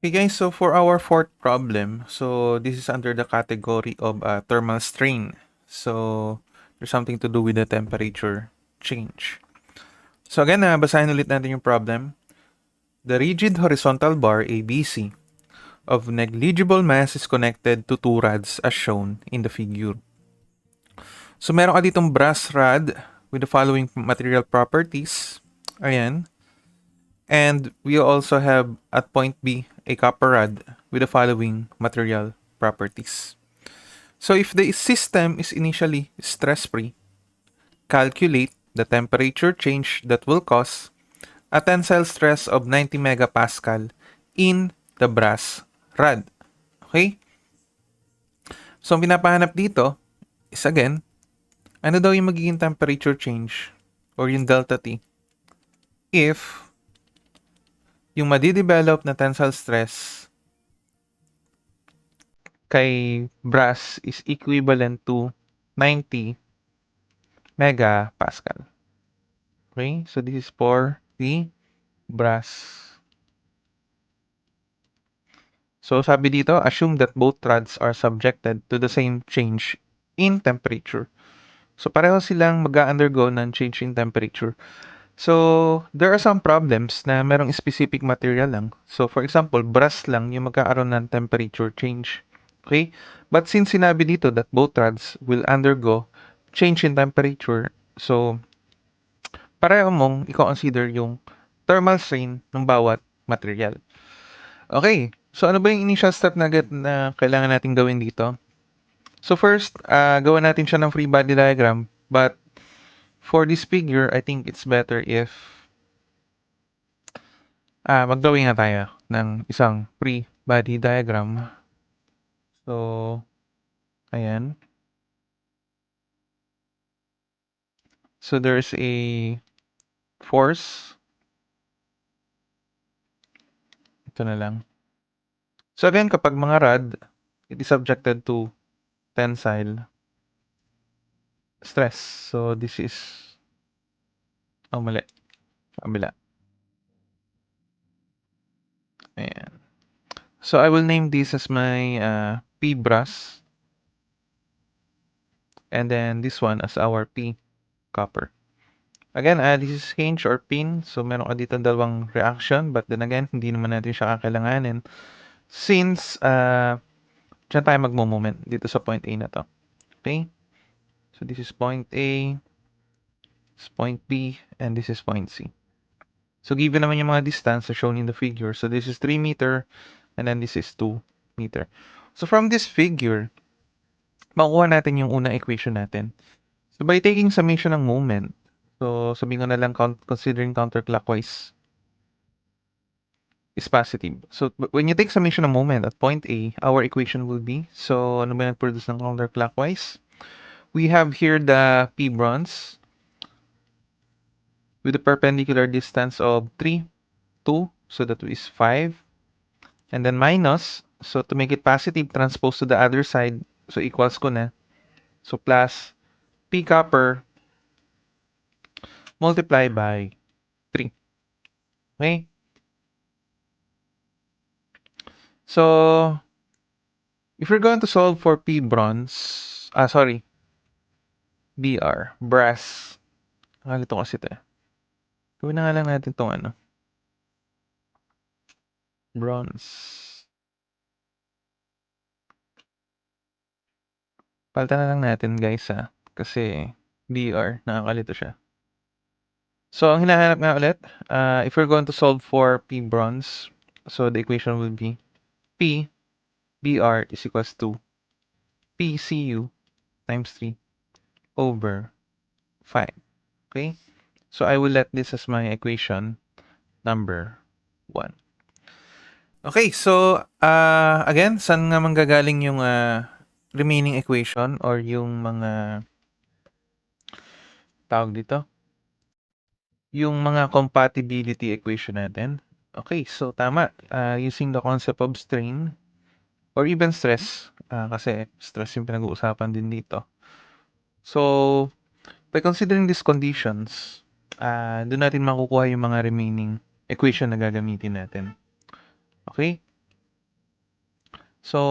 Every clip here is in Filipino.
Okay guys, so for our fourth problem, so this is under the category of thermal strain. So there's something to do with the temperature change. So again, basahin ulit natin yung problem. The rigid horizontal bar ABC of negligible mass is connected to two rods as shown in the figure. So meron ka ditong brass rod with the following material properties. Ayan. And we also have at point B a copper rod with the following material properties. So if the system is initially stress-free, calculate the temperature change that will cause a tensile stress of 90 megapascal in the brass rod. Okay? So ang pinapahanap dito is again, ano daw yung magiging temperature change or yung delta T if yung madidevelop na tensile stress kay brass is equivalent to 90 megapascal. Okay? So this is for the brass. So sabi dito, assume that both rods are subjected to the same change in temperature. So pareho silang mag-undergo ng change in temperature. So there are some problems na merong specific material lang. So for example, brass lang yung magkakaroon ng temperature change. Okay? But since sinabi dito that both rods will undergo change in temperature, so pareho mong i-consider yung thermal strain ng bawat material. Okay. So ano ba yung initial step na kailangan natin gawin dito? So first, gawa natin siya ng free body diagram. But for this figure, I think it's better if mag-drawing na tayo ng isang free body diagram. So, ayan. So there's a force. Ito na lang. So again, kapag mga rod, it is subjected to tensile stress. So this is, mali. Kabila. Ayan. So I will name this as my P brass. And then this one as our P copper. Again, this is hinge or pin. So meron ka dito dalawang reaction. But then again, hindi naman natin siya kakailanganin. Since dyan tayo magmo-moment dito sa point A na to. Okay? So this is point A. This is point B. And this is point C. So given naman yung mga distance as shown in the figure. So this is 3 meter. And then this is 2 meter. So from this figure, makuha natin yung unang equation natin. So by taking summation ng moment, so sabihin ko na lang considering counterclockwise is positive. So when you take summation ng moment at point A, our equation will be, so ano ba nag-produce ng counterclockwise? We have here the P bronze with a perpendicular distance of 3, 2, so that is 5. And then minus, so to make it positive, transpose to the other side, so equals ko na. So plus P copper multiply by 3. Okay? So, if you're going to solve for P bronze, BR, brass. Nakalito kasi ito eh. Gawin na nga lang natin itong bronze. Palitan na lang natin guys kasi BR, nakakalito siya. So, ang hinahanap nga ulit, if we're going to solve for P bronze, so the equation will be P BR is equals to PCU times 3 over 5. Okay? So, I will let this as my equation number 1. Okay, so again, saan nga manggagaling yung remaining equation or yung mga tawag dito? Yung mga compatibility equation natin. Okay, so tama. Using the concept of strain or even stress, kasi stress yung pinag-uusapan din dito. So, by considering these conditions, doon natin makukuha yung mga remaining equation na gagamitin natin. Okay? So,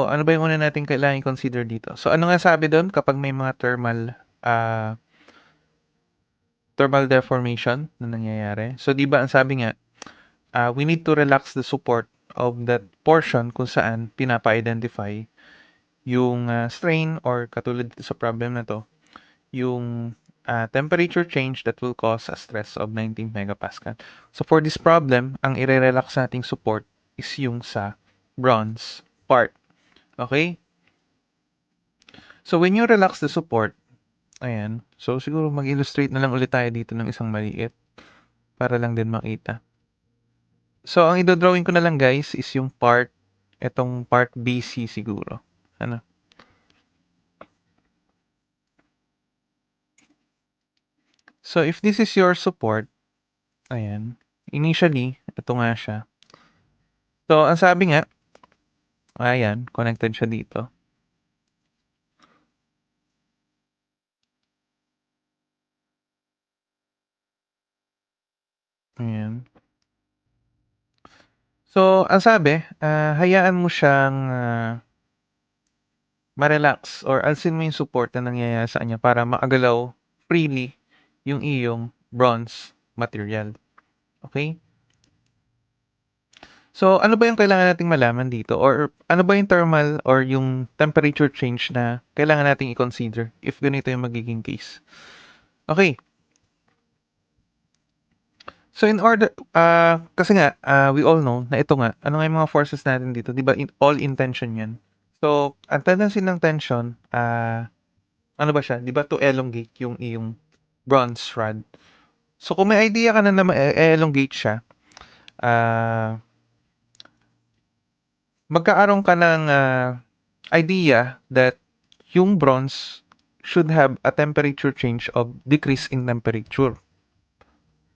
ano ba yung una natin kailangan i-consider dito? So, ano nga sabi doon kapag may mga thermal deformation na nangyayari? So, di ba ang sabi nga, we need to relax the support of that portion kung saan pinapa-identify yung strain or katulad dito sa problem na to, yung temperature change that will cause a stress of 19 megapascal. So for this problem, ang i-relax nating support is yung sa bronze part. Okay? So when you relax the support, ayan. So siguro mag-illustrate na lang ulit tayo dito ng isang maliit para lang din makita. So ang i-drawing ko na lang guys is yung etong part BC siguro. Ano? So if this is your support, ayan. Initially, ito nga siya. So, ang sabi nga, ayan, connected siya dito. Ayan. So, ang sabi, hayaan mo siyang ma-relax or alsin mo yung support na nangyayari sa kanya para makagalaw freely yung iyong bronze material. Okay? So, ano ba yung kailangan nating malaman dito? Or ano ba yung thermal or yung temperature change na kailangan nating i-consider if ganito yung magiging case? Okay. So in order, kasi nga, we all know na ito nga, ano nga yung mga forces natin dito, di ba? All in tension yan. So, ang tendency ng tension, ano ba siya? Di ba to elongate yung iyong bronze rod? So, kung may idea ka na na ma-elongate siya, magkaaroon ka ng idea that yung bronze should have a temperature change of decrease in temperature.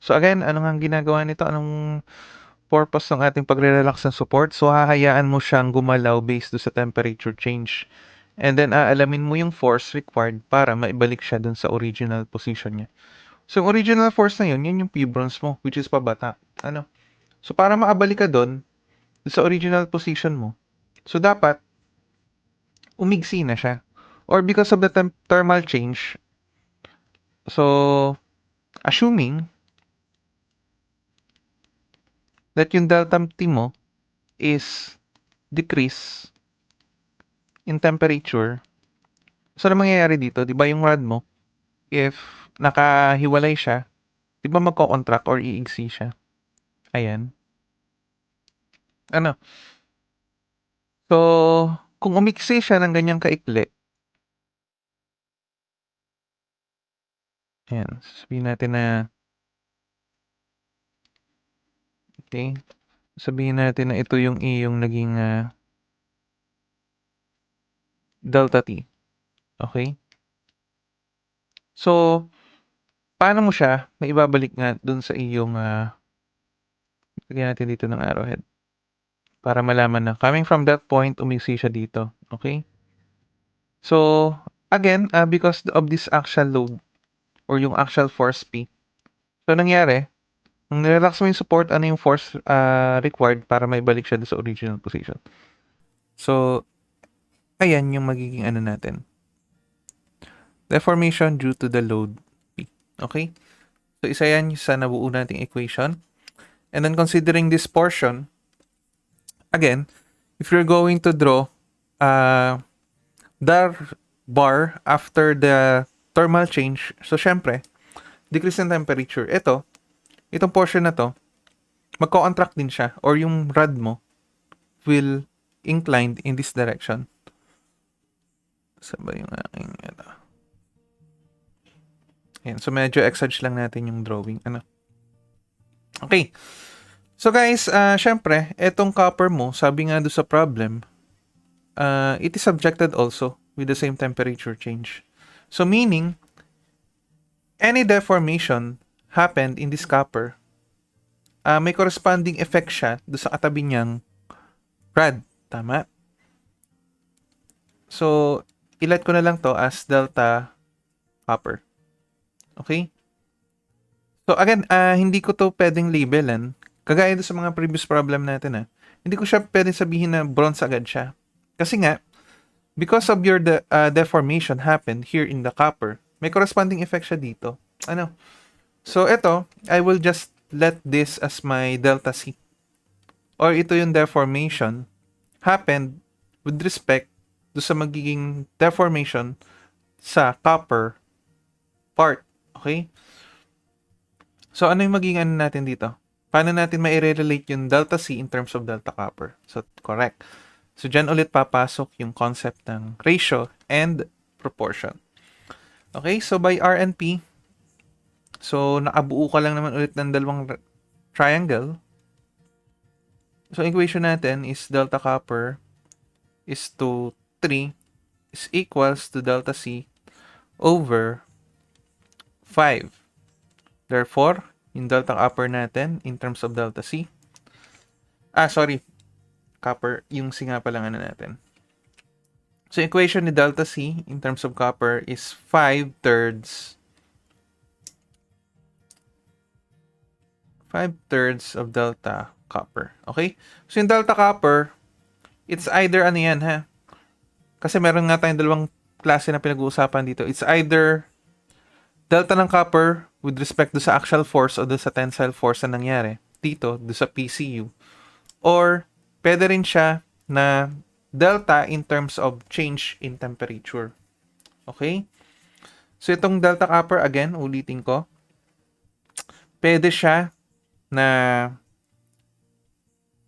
So again, ano nga ang ginagawa nito? Anong purpose ng ating pagre-relax ng support? So hahayaan mo siyang gumalaw based do sa temperature change. And then aalamin mo yung force required para maibalik siya dun sa original position niya. So yung original force na yun, yun yung P-bronze mo, which is pabata. Ano? So para maabalik ka dun sa original position mo, so dapat umigsi na siya. Or because of the thermal change, so assuming that yung delta T mo is decrease in temperature, so ano mangyayari dito? Di ba yung rod mo, if nakahiwalay siya, di ba magko-contract or iigsi siya? Ayan. Ano? So, kung umiksi siya ng ganyang kaikli, ayan, sabihin natin na, okay, sabihin natin na ito yung iyong naging delta T. Okay? So, paano mo siya maibabalik nga dun sa iyong, lagyan natin dito ng arrowhead para malaman na coming from that point, umiksi siya dito. Okay? So, again, because of this axial load or yung axial force P, so nangyari, nung nirelax mo yung support, ano yung force required para maibalik siya sa original position. So, ayan yung magiging ano natin. Deformation due to the load P. Okay? So, isa yan sa nabuo nating equation. And then considering this portion, again, if you're going to draw the bar after the thermal change, so syempre, decrease in temperature. Itong portion na to, magko-contract din siya or yung rod mo will inclined in this direction. Sabay yung aking ano. Ayan, so medyo exage lang natin yung drawing. Ano? Okay. So guys, syempre, etong copper mo, sabi nga doon sa problem, it is subjected also with the same temperature change. So meaning, any deformation happened in this copper, may corresponding effect siya doon sa katabi niyang rod. Tama? So, ilat ko na lang to as delta copper. Okay? So again, hindi ko to pwedeng labelan. Kagaya doon sa mga previous problem natin, hindi ko siya pwedeng sabihin na bronze agad siya. Kasi nga, because of your deformation happened here in the copper, may corresponding effect siya dito. Ano? So, ito, I will just let this as my delta C. Or ito yung deformation happened with respect do sa magiging deformation sa copper part. Okay? So, ano yung magiging ano natin dito? Paano natin ma-relate yung delta C in terms of delta copper? So, correct. So, dyan ulit papasok yung concept ng ratio and proportion. Okay, so by R and P, so nakabuo ka lang naman ulit ng dalawang triangle. So, equation natin is delta copper is to 3 is equals to delta C over 5. Therefore, yung delta copper natin in terms of delta C. Copper, yung C nga pala ano natin. So, equation ni delta C in terms of copper is 5/3 of delta copper. Okay? So, yung delta copper, it's either ano yan ha? Kasi meron nga tayong dalawang klase na pinag-uusapan dito. It's either delta ng copper with respect do sa axial force o do sa tensile force na nangyari dito, do sa PCU. Or, pwede rin siya na delta in terms of change in temperature. Okay? So, itong delta copper, again, ulitin ko, pwede siya na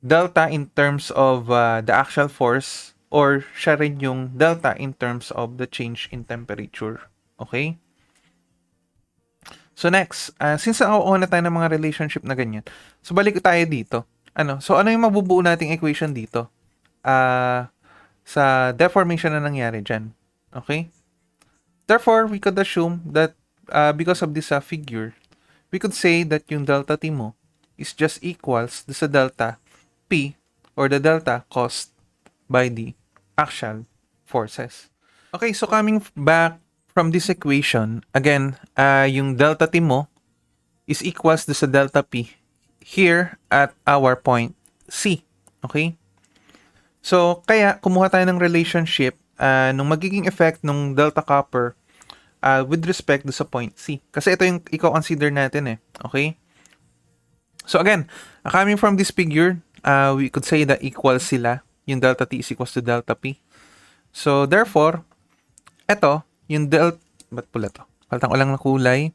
delta in terms of the axial force or siya rin yung delta in terms of the change in temperature. Okay? So, next, since nauuna na tayo ng mga relationship na ganyan, so balik tayo dito. So, ano yung mabubuo nating equation dito? Sa deformation na nangyari dyan. Okay? Therefore, we could assume that because of this figure, we could say that yung delta T mo is just equals sa delta P or the delta caused by the axial forces. Okay, so coming back from this equation, again, yung delta T mo is equals sa delta P here at our point C. Okay? So, kaya kumuha tayo ng relationship nung magiging effect ng delta copper with respect sa point C. Kasi ito yung i-consider natin eh. Okay? So, again, coming from this figure, we could say that equal sila. Yung delta T is equals to delta P. So, therefore, ito, yung delta... Ba't pula to? Palitan ko lang ng kulay.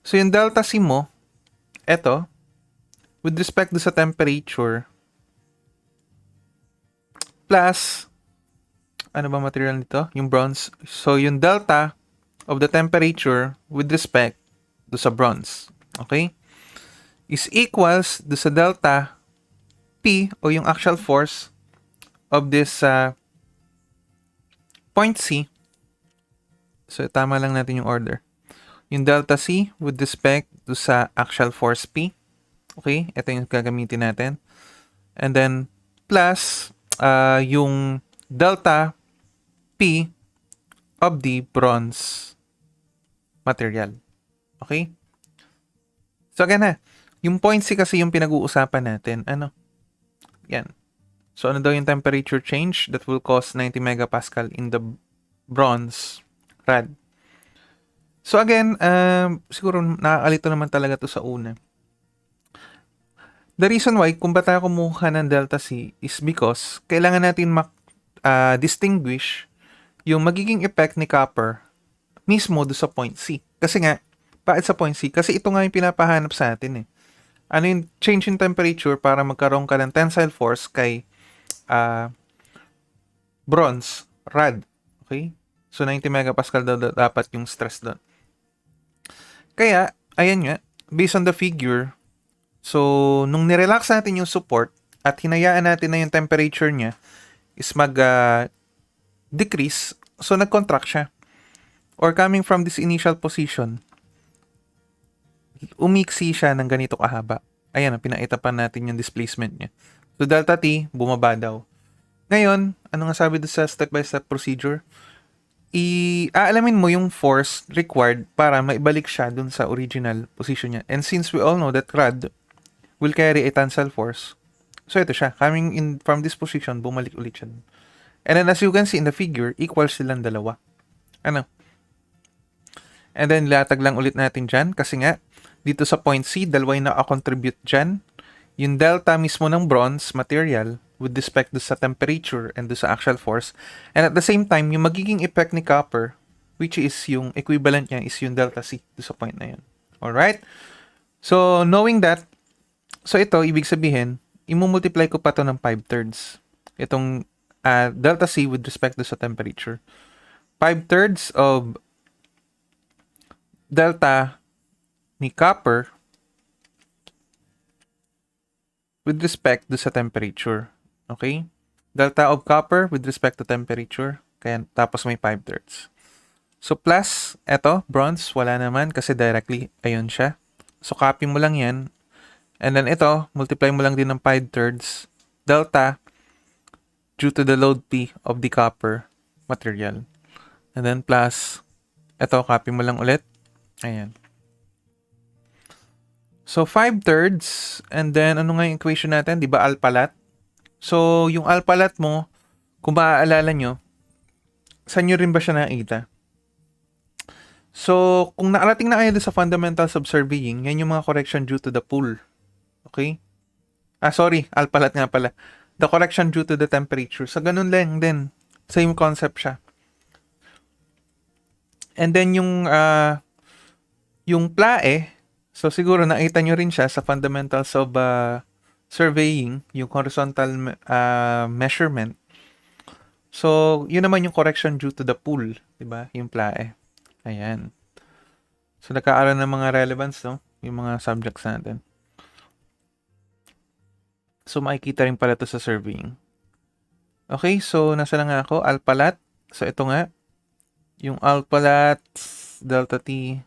So, yung delta C mo, ito, with respect sa temperature, plus, ano ba material nito? Yung bronze. So, yung delta of the temperature with respect sa bronze. Okay? Is equals sa delta P o yung axial force of this point C. So, tama lang natin yung order. Yung delta C with respect sa axial force P. Okay? Ito yung gagamitin natin. And then, plus, yung delta P of the bronze material. Okay? So, again yung point C kasi yung pinag-uusapan natin. Yan. So, ano daw yung temperature change that will cause 90 megapascal in the bronze rod? So, again, siguro nakakalito naman talaga to sa una. The reason why, kung ba't tayo kumuha ng delta C is because kailangan natin distinguish yung magiging effect ni copper mismo do sa point C. Kasi nga, bakit sa point C? Kasi ito nga yung pinapahanap sa atin eh. Ano yung change in temperature para magkaroon ka ng tensile force kay bronze rod. Okay? So, 90 megapascal dapat yung stress doon. Kaya, ayan nga, based on the figure, so, nung nirelax natin yung support at hinayaan natin na yung temperature niya is decrease, so nag-contract siya. Or coming from this initial position, umiksi siya ng ganito kahaba. Ayan, pinaita pa natin yung displacement niya. So, delta T, bumaba daw. Ngayon, ano nga sabi doon sa step-by-step procedure? Aalamin mo yung force required para maibalik siya dun sa original position niya. And since we all know that rod will carry a tensile force, so ito siya. Coming in from this position, bumalik ulit siya. And then as you can see in the figure, equal silang dalawa. Ano? And then latag lang ulit natin dyan kasi nga, dito sa point C, dalawa yung naka-contribute dyan. Yung delta mismo ng bronze material with respect do sa temperature and do sa actual force. And at the same time, yung magiging effect ni copper, which is yung equivalent niya is yung delta C do sa point na yun. Alright? So, knowing that, so ito, ibig sabihin, imumultiply ko pa to ng 5/3. Itong delta C with respect to sa temperature. 5/3 of delta ni copper with respect to sa temperature. Okay? Delta of copper with respect to temperature. Kaya, tapos may 5/3. So, plus, eto, bronze, wala naman kasi directly, ayun siya. So, copy mo lang yan. And then ito, multiply mo lang din ng 5/3 delta due to the load P of the copper material. And then plus, ito, copy mo lang ulit. Ayan. So, 5/3, and then, ano nga yung equation natin? Di ba, alpalat? So, yung alpalat mo, kung maaalala nyo, saan nyo rin ba siya nakita? So, kung nakarating na kayo sa fundamentals of surveying, yan yung mga correction due to the pool. Okay? Sorry, alpalat nga pala. The correction due to the temperature. So, ganun lang din. Same concept siya. And then, yung PLAE, so siguro nakita nyo rin siya sa fundamentals of surveying, yung horizontal measurement. So, yun naman yung correction due to the pool, diba? Yung PLAE. Ayan. So, nagkaaroon ng mga relevance, no? Yung mga subjects natin. So, makikita rin pala to sa surveying. Okay, so nasa na nga ako? Alpalat. So, ito nga. Yung alpalat delta T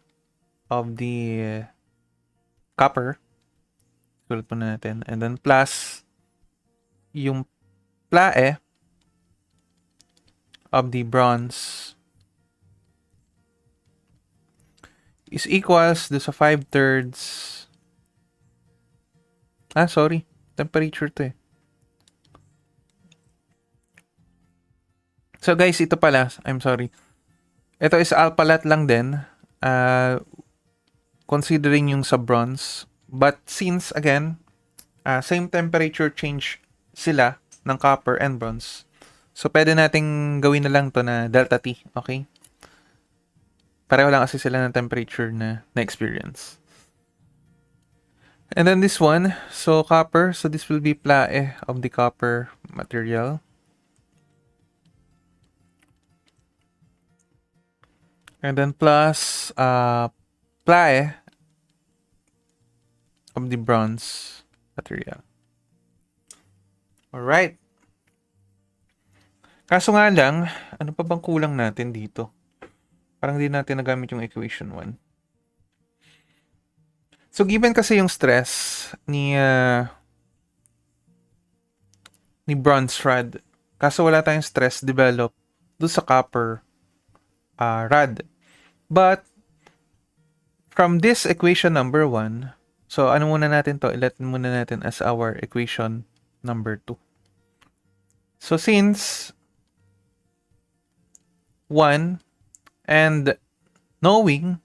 of the copper. Sulat po natin. And then plus yung PLAE of the bronze is equals do sa 5/3. Sorry. Temperature to eh. So guys, ito pala. I'm sorry. Ito is alpalat lang din. Considering yung sa bronze. But since, again, same temperature change sila ng copper and bronze. So, pwede nating gawin na lang to na delta T. Okay? Pareho lang kasi sila ng temperature na experience. And then this one, so copper, so this will be PLAE of the copper material. And then plus PLAE of the bronze material. Alright. Kaso nga lang, ano pa bang kulang natin dito? Parang hindi natin nagamit yung equation 1. So, given kasi yung stress ni bronze rod, kaso wala tayong stress develop doon sa copper rod. But, from this equation number 1, so ano muna natin to? Ilat muna natin as our equation number 2. So, since 1 and knowing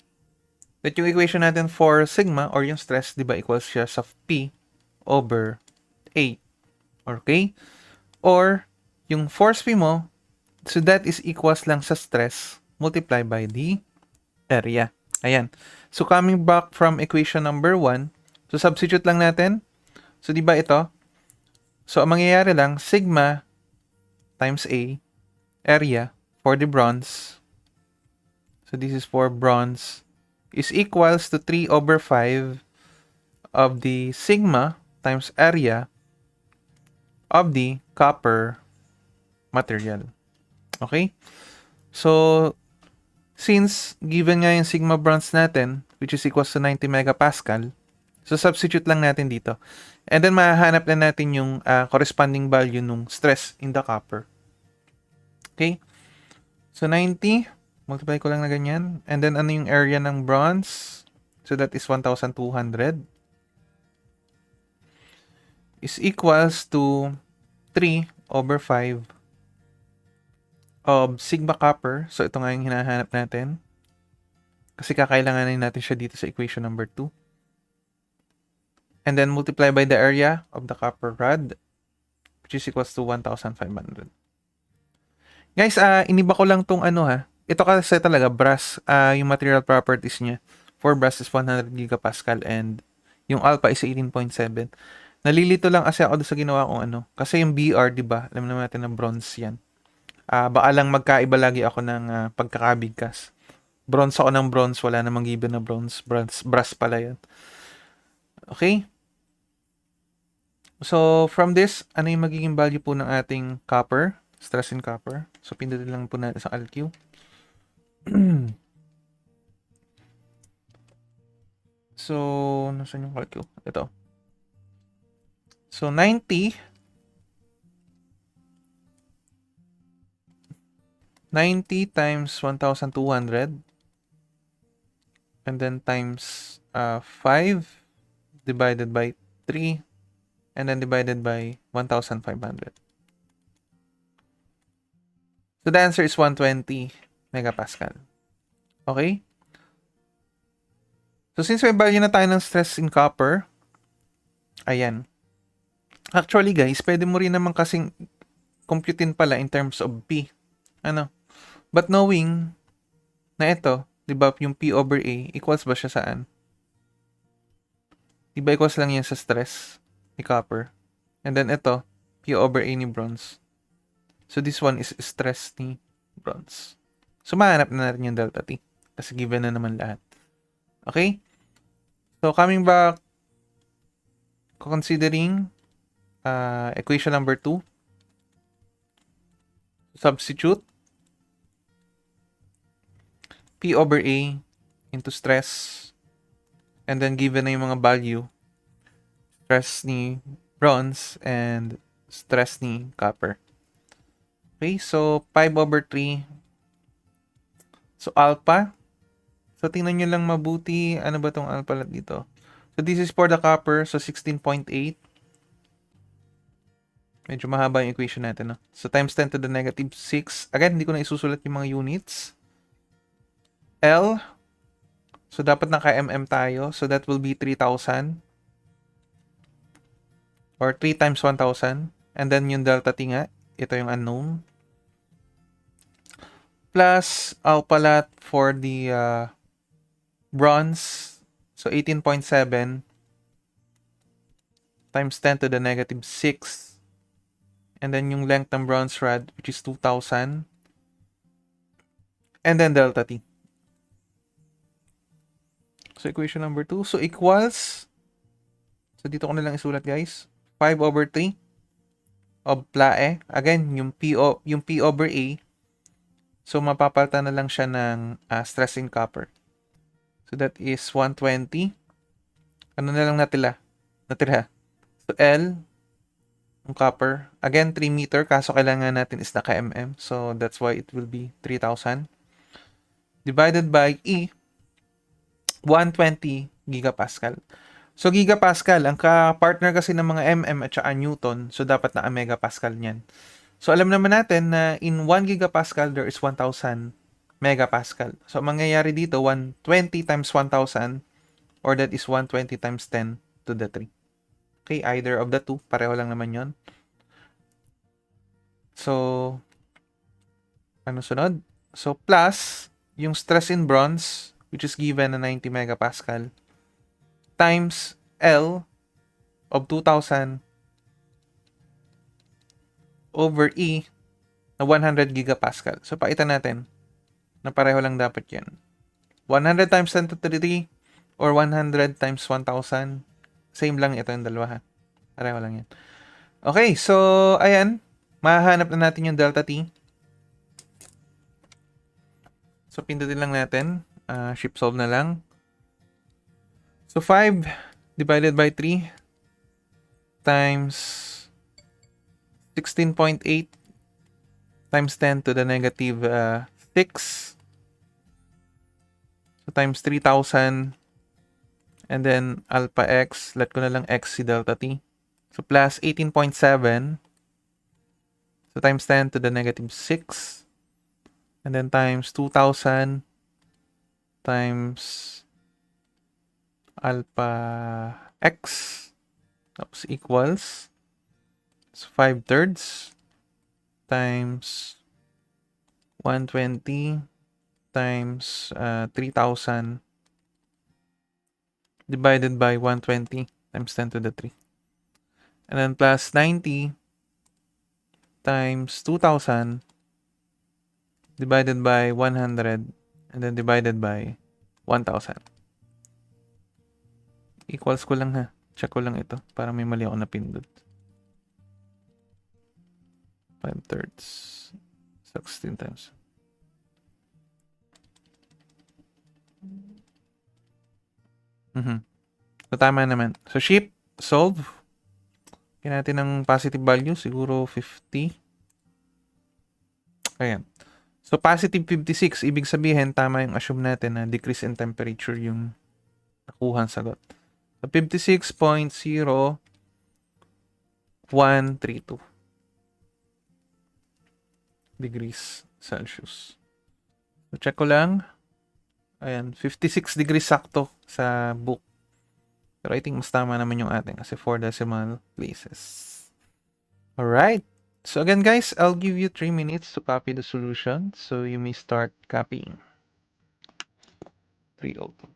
that yung equation natin for sigma or yung stress, di ba, equals siya sa P over A. Okay? Or, yung force P mo, so that is equals lang sa stress multiplied by the area. Ayan. So, coming back from equation number 1, so substitute lang natin. So, di ba ito? So, ang mangyayari lang, sigma times A, area, for the bronze. So, this is for bronze. Is equals to 3 over 5 of the sigma times area of the copper material. Okay? So, since given nga yung sigma bronze natin, which is equals to 90 megapascal, so substitute lang natin dito. And then, mahahanap na natin yung corresponding value nung stress in the copper. Okay? So, 90 multiply ko lang na ganyan. And then, ano yung area ng bronze? So, that is 1,200. Is equals to 3 over 5 of sigma copper. So, ito nga yung hinahanap natin. Kasi kakailanganin natin siya dito sa equation number 2. And then, multiply by the area of the copper rod, which is equals to 1,500. Guys, iniba ko lang tong ano ha. Ito kasi talaga, brass, yung material properties niya. For brass is 100 gigapascal and yung alpha is 18.7. Nalilito lang kasi ako sa ginawa kong ano. Kasi yung BR, di ba? Alam naman natin na bronze yan. Baka lang magkaiba lagi ako ng pagkakabigkas. Bronze ako ng bronze, wala namang given na bronze. Brass pala yan. Okay? So, from this, ano yung magiging value po ng ating copper? Stress in copper. So, pindutin lang po natin sa ALQ. So, nasan yung ALQ? Ito. So, 90 times 1,200 and then times 5 divided by 3 and then divided by 1,500. So, the answer is 120 megapascal. Okay? So, since may value na tayo ng stress in copper, ayan. Actually, guys, pwede mo rin naman kasing computein pala in terms of P. Ano? But knowing na ito, di ba, yung P over A, equals ba siya saan? Di ba equals lang yan sa stress ni copper? And then ito, P over A ni bronze. So, this one is stress ni bronze. So, mahanap na natin yung delta T. Kasi given na naman lahat. Okay? So, coming back, considering equation number 2, substitute P over A into stress, and then given na yung mga value, stress ni bronze and stress ni copper. Okay, so 5 over 3. So, alpha. So, tingnan nyo lang mabuti. Ano ba tong alpha dito? So, this is for the copper. So, 16.8. Medyo mahaba yung equation natin, no? So, times 10 to the negative 6. Again, hindi ko na isusulat yung mga units. L. So, dapat naka-mm tayo. So, that will be 3,000. Or 3 times 1,000. And then, yung delta T nga. Ito yung unknown. Plus, pala for the bronze. So, 18.7 times 10 to the negative 6. And then, yung length ng bronze rod, which is 2,000. And then, delta T. So, equation number 2. So, equals, so, dito ko na lang isulat, guys. 5 over 3 of PLAE. Again, yung P over A. So, mapapalitan na lang siya ng stress in copper. So, that is 120. Ano na lang natira? So, L, yung copper. Again, 3 meter. Kaso, kailangan natin is naka-mm. So, that's why it will be 3,000. Divided by E, 120 gigapascal. So, gigapascal, ang ka-partner kasi ng mga mm at saka newton, so dapat na megapascal niyan. So, alam naman natin na in 1 gigapascal, there is 1,000 megapascal. So, mangyayari dito, 120 times 1,000, or that is 120 times 10 to the 3. Okay, either of the two, pareho lang naman yon. So, ano sunod? So, plus, yung stress in bronze, which is given na 90 megapascal, times L of 2,000 over E na 100 gigapascal. So, pakita natin na pareho lang dapat yan. 100 times 10 to the 3 or 100 times 1,000. Same lang ito yung dalawa, ha? Pareho lang yan. Okay, so, ayan. Mahahanap na natin yung delta T. So, pindutin lang natin. Shift solve na lang. So, 5 divided by 3 times 16.8 times 10 to the negative 6. So, times 3,000. And then, alpha x. Let ko na lang x si delta T. So, plus 18.7. So, times 10 to the negative 6. and then times 2,000 times alpha x, tapos equals, so 5/3 times 120 times 3,000 divided by 120 times 10 to the 3. And then plus 90 times 2,000 divided by 100 and then divided by 1,000. Equals ko lang ha. Check ko lang ito para may mali ako napindot. 5/3. 16 times. So, tama naman. So, shift, solve. Kaya natin ng positive value, siguro 50. Ayan. So, positive 56, ibig sabihin, tama yung assume natin na decrease in temperature yung nakuhang sagot. So, 56.0132 degrees Celsius. So, check ko lang. Ayan, 56 degrees sakto sa book. Pero I think mas tama naman yung ating kasi 4 decimal places. Alright. So again guys, I'll give you 3 minutes to copy the solution. So you may start copying. 302.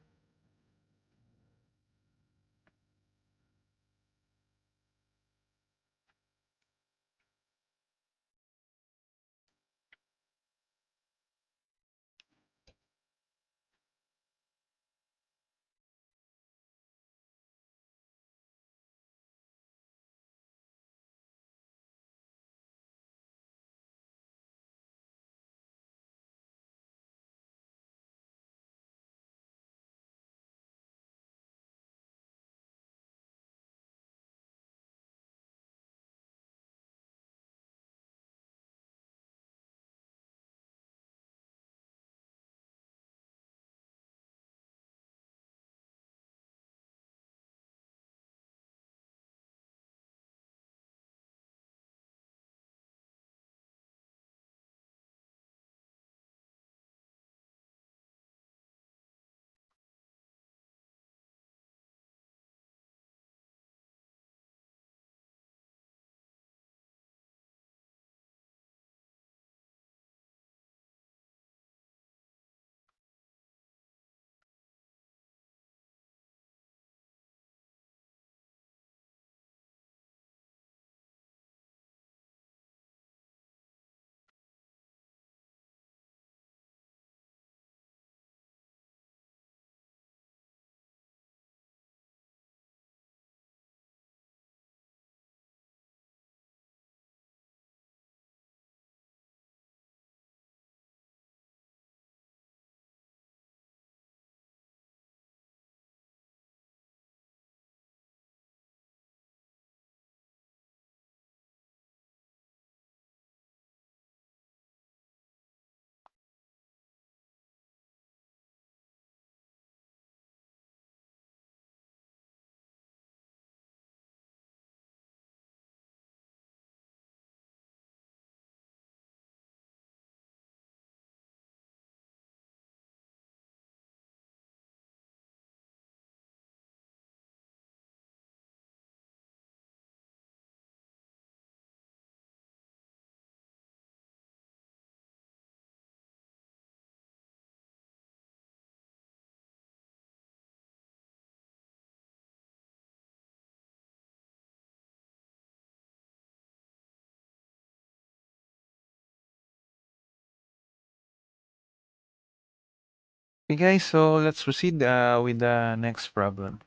Okay guys, so let's proceed with the next problem.